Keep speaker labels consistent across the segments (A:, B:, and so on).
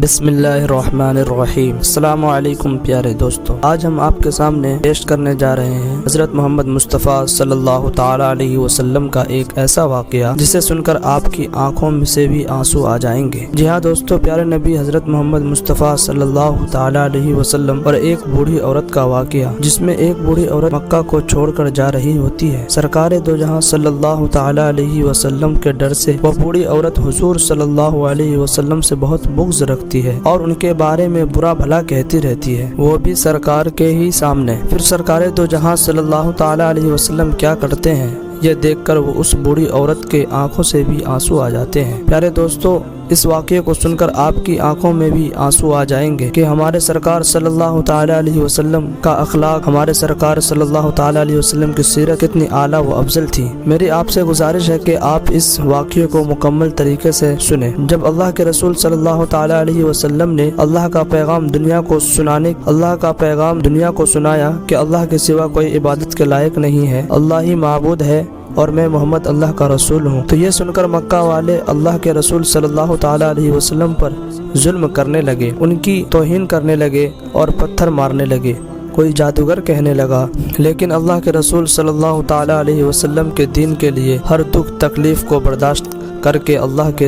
A: بسم اللہ الرحمن الرحیم۔ السلام علیکم پیارے دوستو، آج ہم آپ کے سامنے پیش کرنے جا رہے ہیں حضرت محمد مصطفیٰ صلی اللہ تعالی علیہ وسلم کا ایک ایسا واقعہ جسے سن کر آپ کی آنکھوں میں سے بھی آنسو آ جائیں گے۔ جی ہاں دوستو، پیارے نبی حضرت محمد مصطفیٰ صلی اللہ تعالی علیہ وسلم اور ایک بوڑھی عورت کا واقعہ، جس میں ایک بوڑھی عورت مکہ کو چھوڑ کر جا رہی ہوتی ہے۔ سرکار دو جہاں صلی اللہ تعالی علیہ وسلم کے ڈر سے وہ بوڑھی عورت حضور صلی اللہ علیہ وسلم سے بہت بغض رکھتی ہے اور ان کے بارے میں برا بھلا کہتی رہتی ہے، وہ بھی سرکار کے ہی سامنے۔ پھر سرکار دو جہاں صلی اللہ تعالی علیہ وسلم کیا کرتے ہیں، یہ دیکھ کر وہ اس بوڑھی عورت کے آنکھوں سے بھی آنسو آ جاتے ہیں۔ پیارے دوستو، اس واقعے کو سن کر آپ کی آنکھوں میں بھی آنسو آ جائیں گے کہ ہمارے سرکار صلی اللہ تعالی علیہ وسلم کا اخلاق، ہمارے سرکار صلی اللہ تعالی علیہ وسلم کی سیرت کتنی اعلیٰ و افضل تھی۔ میری آپ سے گزارش ہے کہ آپ اس واقعے کو مکمل طریقے سے سنیں۔ جب اللہ کے رسول صلی اللہ تعالی علیہ وسلم نے اللہ کا پیغام دنیا کو سنایا کہ اللہ کے سوا کوئی عبادت کے لائق نہیں ہے، اللہ ہی معبود ہے اور میں محمد اللہ کا رسول ہوں، تو یہ سن کر مکہ والے اللہ کے رسول صلی اللہ تعالی علیہ وسلم پر ظلم کرنے لگے، ان کی توہین کرنے لگے اور پتھر مارنے لگے، کوئی جادوگر کہنے لگا۔ لیکن اللہ کے رسول صلی اللہ تعالی علیہ وسلم کے دین کے لیے ہر دکھ تکلیف کو برداشت کر کے اللہ کے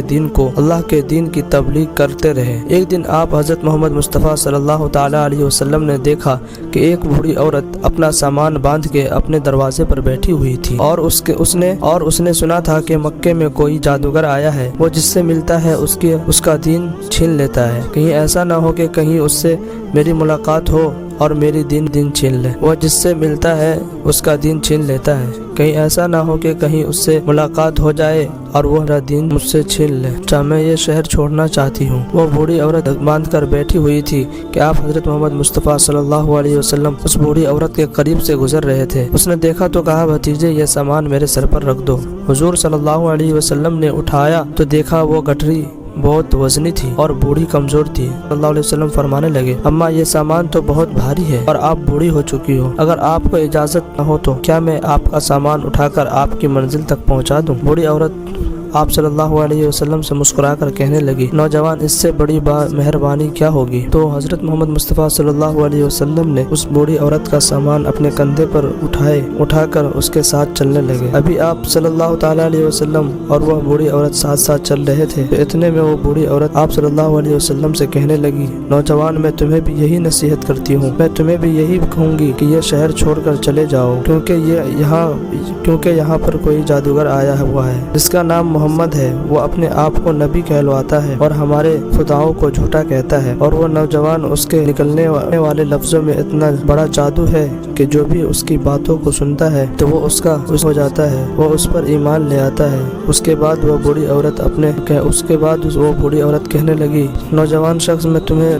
A: دین کی تبلیغ کرتے رہے۔ ایک دن آپ حضرت محمد مصطفیٰ صلی اللہ تعالی علیہ وسلم نے دیکھا کہ ایک بوڑھی عورت اپنا سامان باندھ کے اپنے دروازے پر بیٹھی ہوئی تھی اور اس نے سنا تھا کہ مکے میں کوئی جادوگر آیا ہے، وہ جس سے ملتا ہے اس کا دین چھین لیتا ہے، کہیں ایسا نہ ہو کہ کہیں اس سے میری ملاقات ہو اور میری دین چھین لے۔ وہ جس سے ملتا ہے اس کا دین چھین لیتا ہے، کہیں ایسا نہ ہو کہ کہیں اس سے ملاقات ہو جائے اور وہ میرا دین مجھ سے چھین لے۔ میں یہ شہر چھوڑنا چاہتی ہوں۔ وہ بوڑھی عورت باندھ کر بیٹھی ہوئی تھی کہ آپ حضرت محمد مصطفیٰ صلی اللہ علیہ وسلم اس بوڑھی عورت کے قریب سے گزر رہے تھے۔ اس نے دیکھا تو کہا، بھتیجے یہ سامان میرے سر پر رکھ دو۔ حضور صلی اللہ علیہ وسلم نے اٹھایا تو دیکھا وہ گٹھری بہت وزنی تھی اور بوڑھی کمزور تھی۔ صلی اللہ علیہ وسلم فرمانے لگے، اماں یہ سامان تو بہت بھاری ہے اور آپ بوڑھی ہو چکی ہو، اگر آپ کو اجازت نہ ہو تو کیا میں آپ کا سامان اٹھا کر آپ کی منزل تک پہنچا دوں؟ بوڑھی عورت آپ صلی اللہ علیہ وسلم سے مسکرا کر کہنے لگی، نوجوان اس سے بڑی مہربانی کیا ہوگی؟ تو حضرت محمد مصطفیٰ صلی اللہ علیہ وسلم نے اس بوڑھی عورت کا سامان اپنے کندھے پر اٹھا کر اس کے ساتھ چلنے لگے۔ ابھی آپ صلی اللہ تعالی علیہ وسلم اور وہ بوڑھی عورت ساتھ چل رہے تھے، اتنے میں وہ بوڑھی عورت آپ صلی اللہ علیہ وسلم سے کہنے لگی، نوجوان میں تمہیں بھی یہی نصیحت کرتی ہوں، میں تمہیں بھی یہی کہوں گی کہ یہ شہر چھوڑ کر چلے جاؤ، کیونکہ یہاں پر کوئی جادوگر آیا ہوا ہے جس کا نام محمد ہے، وہ اپنے آپ کو نبی کہلواتا ہے اور ہمارے خداؤں کو جھوٹا کہتا ہے، اور وہ نوجوان اس کے نکلنے والے لفظوں میں اتنا بڑا جادو ہے کہ جو بھی اس کی باتوں کو سنتا ہے تو وہ اس ہو جاتا ہے، وہ اس پر ایمان لے آتا ہے۔ اس کے بعد وہ بوڑھی عورت کہنے لگی، نوجوان شخص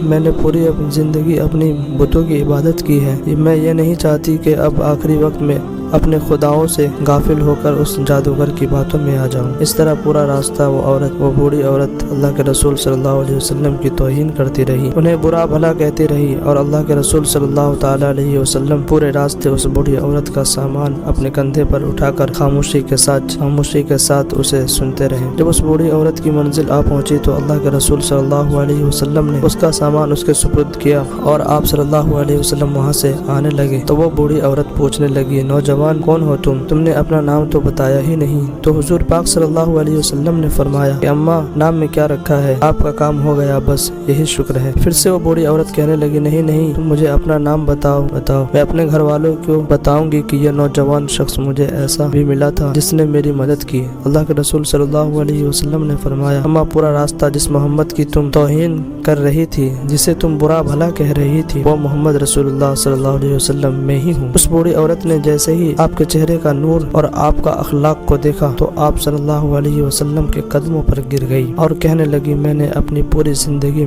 A: میں نے پوری زندگی اپنی بتوں کی عبادت کی ہے، میں یہ نہیں چاہتی کہ اب آخری وقت میں اپنے خداؤں سے غافل ہو کر اس جادوگر کی باتوں میں آ جاؤں۔ اس طرح پورا راستہ وہ بوڑھی عورت اللہ کے رسول صلی اللہ علیہ وسلم کی توہین کرتی رہی، انہیں برا بھلا کہتی رہی، اور اللہ کے رسول صلی اللہ تعالی علیہ وسلم پورے راستے اس بوڑھی عورت کا سامان اپنے کندھے پر اٹھا کر خاموشی کے ساتھ اسے سنتے رہے۔ جب اس بوڑھی عورت کی منزل آ پہنچی تو اللہ کے رسول صلی اللہ علیہ وسلم نے اس کا سامان اس کے سپرد کیا اور آپ صلی اللہ علیہ وسلم وہاں سے آنے لگے تو وہ بوڑھی عورت پوچھنے لگی، نوجوان کون ہو تم نے اپنا نام تو بتایا ہی نہیں۔ تو حضور پاک صلی اللہ علیہ وسلم نے فرمایا کہ اماں نام میں کیا رکھا ہے، آپ کا کام ہو گیا، بس یہی شکر ہے۔ پھر سے وہ بوڑھی عورت کہنے لگی، نہیں تم مجھے اپنا نام بتاؤ، میں اپنے گھر والوں کو بتاؤں گی کہ یہ نوجوان شخص مجھے ایسا بھی ملا تھا جس نے میری مدد کی۔ اللہ کے رسول صلی اللہ علیہ وسلم نے فرمایا، اماں پورا راستہ جس محمد کی تم توہین کر رہی تھی، جسے تم برا بھلا کہہ رہی تھی، وہ محمد رسول اللہ صلی اللہ علیہ وسلم میں ہی ہوں۔ اس بوڑھی عورت نے جیسے ہی آپ کے چہرے کا نور اور آپ کا اخلاق کو دیکھا تو آپ صلی اللہ علیہ وسلم کے قدموں پر گر گئی اور کہنے لگی، میں نے اپنی پوری زندگی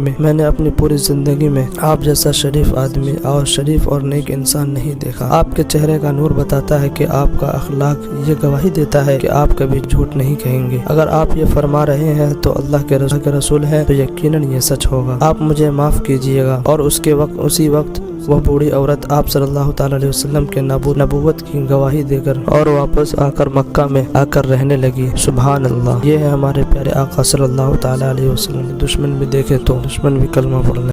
A: میں آپ جیسا شریف آدمی اور شریف اور نیک انسان نہیں دیکھا۔ آپ کے چہرے کا نور بتاتا ہے کہ آپ کا اخلاق یہ گواہی دیتا ہے کہ آپ کبھی جھوٹ نہیں کہیں گے۔ اگر آپ یہ فرما رہے ہیں تو اللہ کے رسول ہے تو یقیناً یہ سچ ہوگا۔ آپ مجھے معاف کیجیے گا۔ اور اسی وقت وہ بوڑھی عورت آپ صلی اللہ تعالیٰ علیہ وسلم کے نبوت کی گواہی دے کر اور واپس آ کر مکہ میں آ کر رہنے لگی۔ سبحان اللہ، یہ ہے ہمارے پیارے آقا صلی اللہ تعالیٰ علیہ وسلم۔ دشمن بھی دیکھے تو دشمن بھی کلمہ پڑھ لیں۔